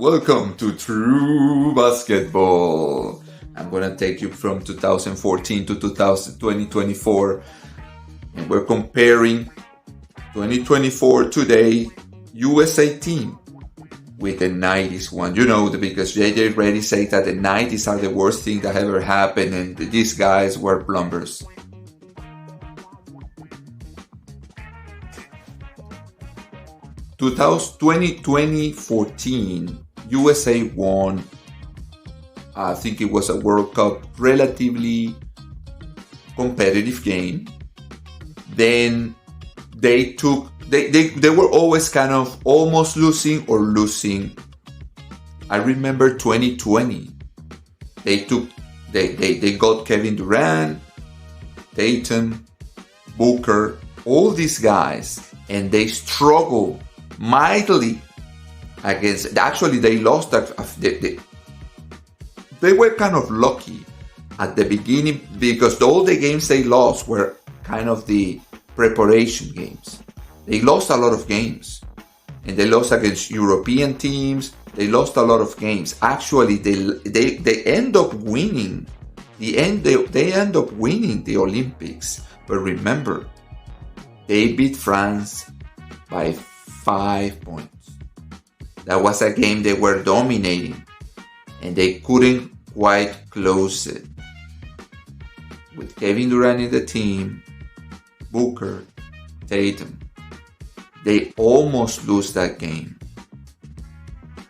Welcome to True Basketball. I'm gonna take you from 2014 to 2024, and we're comparing 2024 today USA team with the 90s one. You know, because JJ Reddy said that the 90s are the worst thing that ever happened, and these guys were plumbers. 2014, USA won. I think it was a World Cup, relatively competitive game. Then they were always kind of almost losing or losing. I remember 2020. They got Kevin Durant, Tatum, Booker, all these guys, and they struggled mightily against. Actually, they lost. They were kind of lucky at the beginning because all the games they lost were kind of the preparation games. They lost a lot of games, and they lost against European teams. They lost a lot of games. Actually, they end up winning. They end up winning the Olympics. But remember, they beat France by 5 points. That was a game they were dominating, and they couldn't quite close it. With Kevin Durant in the team, Booker, Tatum, they almost lose that game.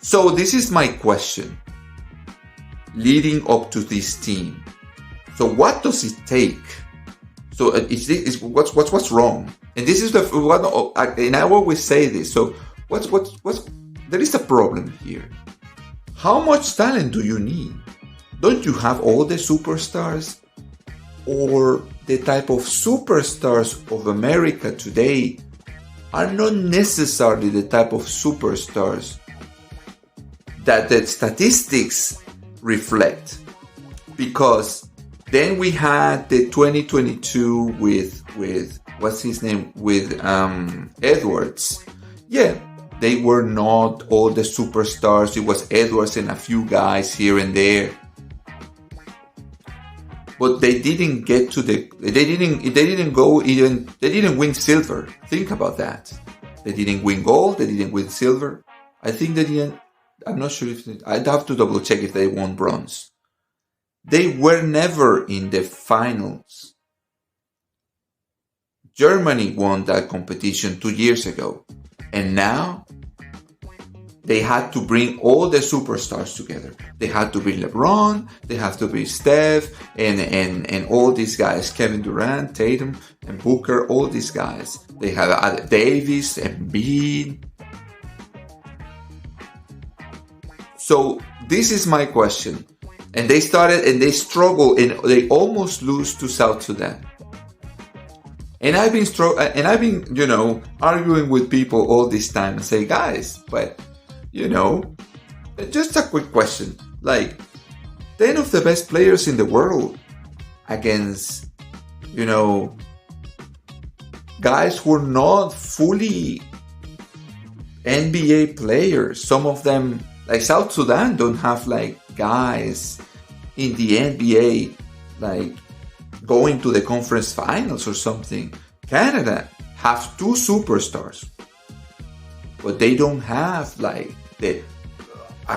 So this is my question leading up to this team. So what does it take? So what's wrong? And this is and I always say this. So there is a problem here. How much talent do you need? Don't you have all the superstars? Or the type of superstars of America today are not necessarily the type of superstars that the statistics reflect. Because then we had the 2022 with what's his name? With Edwards. Yeah, they were not all the superstars. It was Edwards and a few guys here and there. But they didn't get to they didn't win silver. Think about that. They didn't win gold, they didn't win silver. I think they didn't. I'm not sure if I'd have to double check if they won bronze. They were never in the finals. Germany won that competition 2 years ago. And now they had to bring all the superstars together. They had to bring LeBron, they have to bring Steph, and all these guys, Kevin Durant, Tatum, and Booker, all these guys. They have Davis and Embiid. So this is my question. And they started and they struggled and they almost lose to South Sudan. And I've been arguing with people all this time and say, guys, but just a quick question. Like 10 of the best players in the world against, guys who are not fully NBA players. Some of them, like South Sudan, don't have like guys in the NBA like going to the conference finals or something. Canada have 2 superstars, but they don't have like a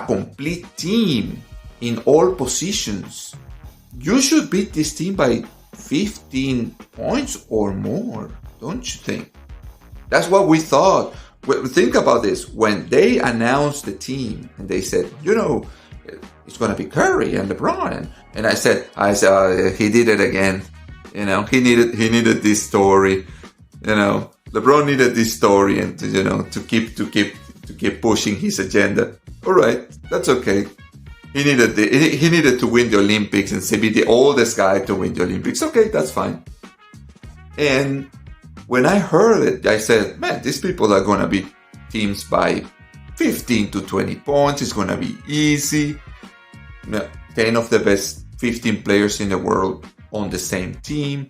complete team in all positions. You should beat this team by 15 points or more, don't you think? That's what we thought. Think about this. When they announced the team and they said, it's going to be Curry and LeBron. And I said, he did it again. He needed this story. LeBron needed this story and to keep pushing his agenda. All right, that's okay. He needed to win the Olympics and be the oldest guy to win the Olympics. Okay, that's fine. And when I heard it, I said, man, these people are going to beat teams by 15 to 20 points. It's going to be easy. 10 of the best 15 players in the world on the same team.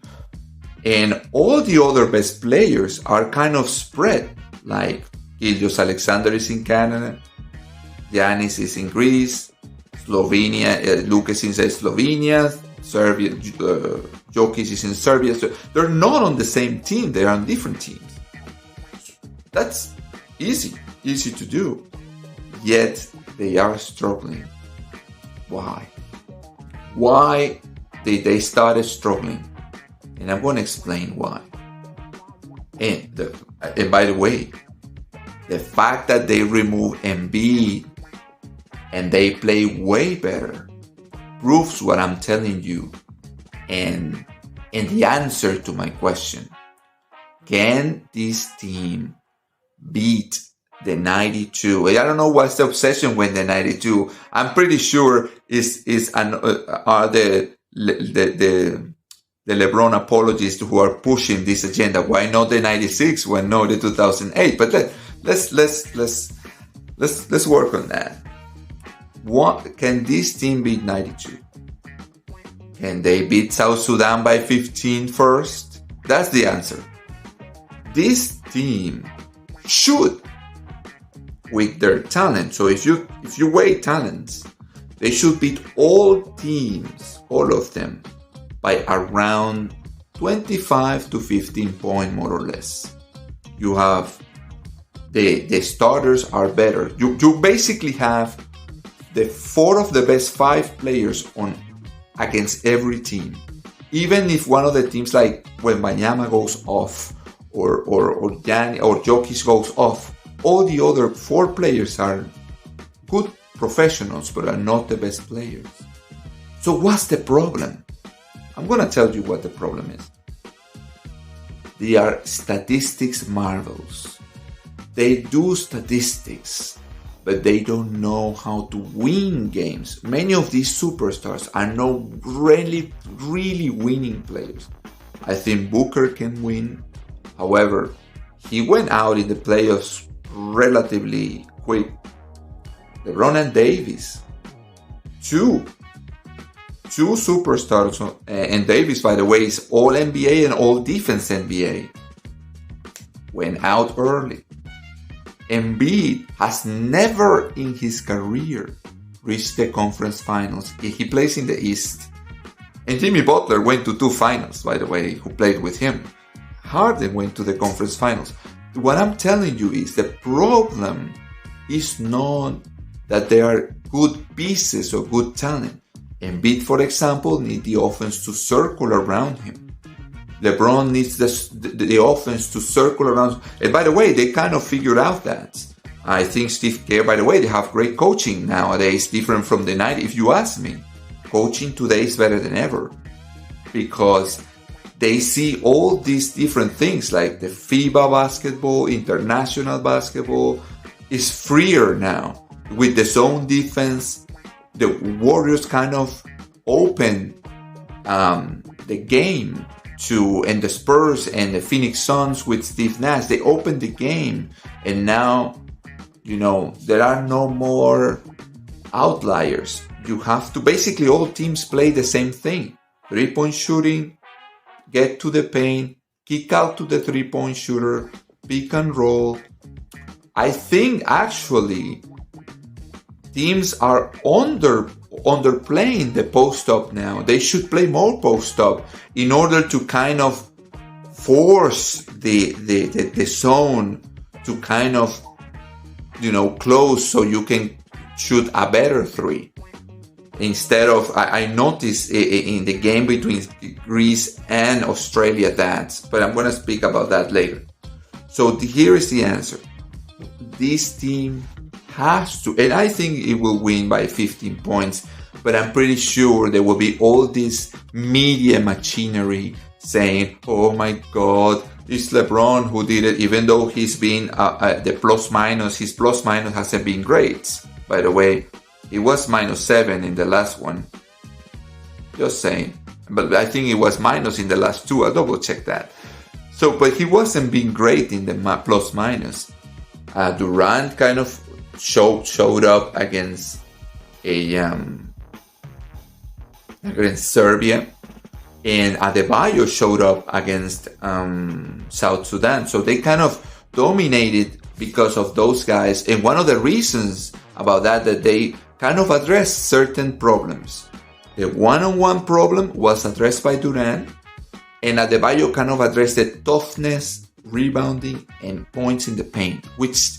And all the other best players are kind of spread. Like Gilgeous Alexander is in Canada. Giannis is in Greece, Slovenia, Lucas is in Slovenia, Serbia, Jokic is in Serbia. So they're not on the same team, they are on different teams. That's easy to do. Yet they are struggling. Why? Why did they start struggling? And I'm going to explain why. And by the way, the fact that they remove Embiid and they play way better proves what I'm telling you. And the answer to my question, can this team beat the 92? I don't know what's the obsession with the 92. I'm pretty sure are the LeBron apologists who are pushing this agenda. Why not the 96? Why not the 2008? But let's work on that. What can this team beat 92? Can they beat South Sudan by 15 first? That's the answer. This team should, with their talent. So if you weigh talents, they should beat all teams, all of them, by around 25 to 15 points, more or less. You have the starters are better. You basically have the 4 of the best 5 players on against every team. Even if one of the teams, like when Wembanyama goes off or Giannis or Jokic goes off, all the other 4 players are good professionals but are not the best players. So what's the problem? I'm going to tell you what the problem is. They are statistics marvels. They do statistics, but they don't know how to win games. Many of these superstars are not really winning players. I think Booker can win. However, he went out in the playoffs relatively quick. LeBron and Davis, two superstars, and Davis, by the way, is all NBA and all defense NBA, went out early. Embiid has never in his career reached the conference finals. He plays in the East. And Jimmy Butler went to 2 finals, by the way, who played with him. Harden went to the conference finals. What I'm telling you is the problem is not that there are good pieces or good talent. Embiid, for example, needs the offense to circle around him. LeBron needs the offense to circle around. And by the way, they kind of figured out that. I think Steve Kerr, by the way, they have great coaching nowadays, different from the 90s. If you ask me, coaching today is better than ever because they see all these different things like the FIBA basketball, international basketball is freer now. With the zone defense, the Warriors kind of open the game and the Spurs and the Phoenix Suns with Steve Nash, they opened the game, and now, there are no more outliers. You have to, basically all teams play the same thing. 3-point shooting, get to the paint, kick out to the 3-point shooter, pick and roll. I think actually teams are underplaying the post-up now. They should play more post-up in order to kind of force the zone to kind of, close so you can shoot a better 3. Instead of, I noticed in the game between Greece and Australia but I'm going to speak about that later. So here is the answer. This team has to, and I think it will win by 15 points, but I'm pretty sure there will be all this media machinery saying, oh my God, it's LeBron who did it, even though he's been his plus minus hasn't been great. By the way, it was -7 in the last one. Just saying. But I think it was minus in the last 2. I'll double check that. So, but he wasn't being great in the plus minus. Durant kind of showed up against against Serbia, and Adebayo showed up against South Sudan. So they kind of dominated because of those guys. And one of the reasons about that they kind of addressed certain problems. The one-on-one problem was addressed by Durant, and Adebayo kind of addressed the toughness, rebounding, and points in the paint, which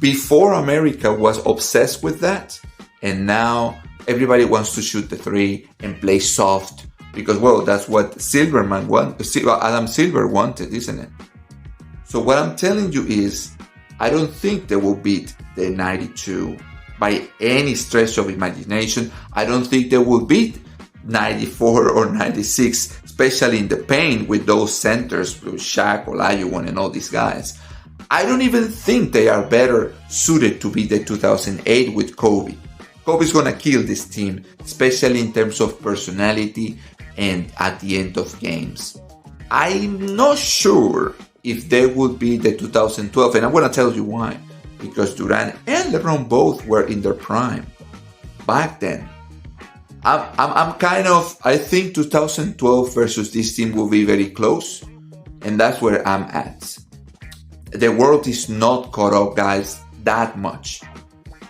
before America was obsessed with that, and now everybody wants to shoot the three and play soft because, well, that's what Adam Silver wanted, isn't it? So what I'm telling you is, I don't think they will beat the 92 by any stretch of imagination. I don't think they will beat 94 or 96, especially in the paint with those centers, with Shaq, Olajuwon, and all these guys. I don't even think they are better suited to beat the 2008 with Kobe. Kobe's gonna kill this team, especially in terms of personality and at the end of games. I'm not sure if they would be the 2012, and I'm gonna tell you why. Because Durant and LeBron both were in their prime back then. I think 2012 versus this team will be very close, and that's where I'm at. The world is not caught up, guys, that much.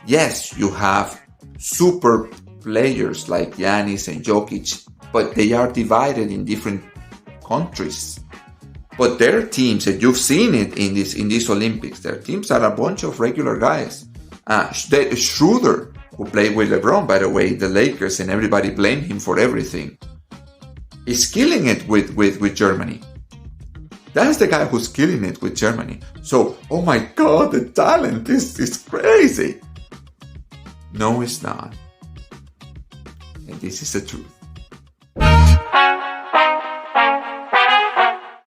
Yes, you have super players like Giannis and Jokic, but they are divided in different countries. But their teams, and you've seen it in these Olympics, their teams are a bunch of regular guys. Schroeder, who played with LeBron, by the way, the Lakers, and everybody blamed him for everything, is killing it with Germany. That's the guy who's killing it with Germany. So, oh my God, the talent is crazy. No, it's not. And this is the truth.